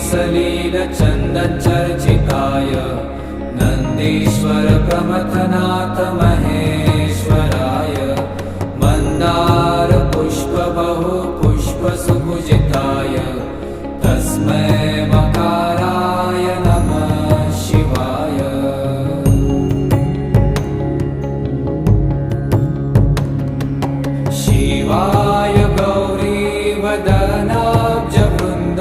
सलीलचन्दनचर्चिताय नन्दीश्वर प्रमथनाथ महेश्वराय मन्दार पुष्प बहु पुष्प सुपूजिताय तस्मै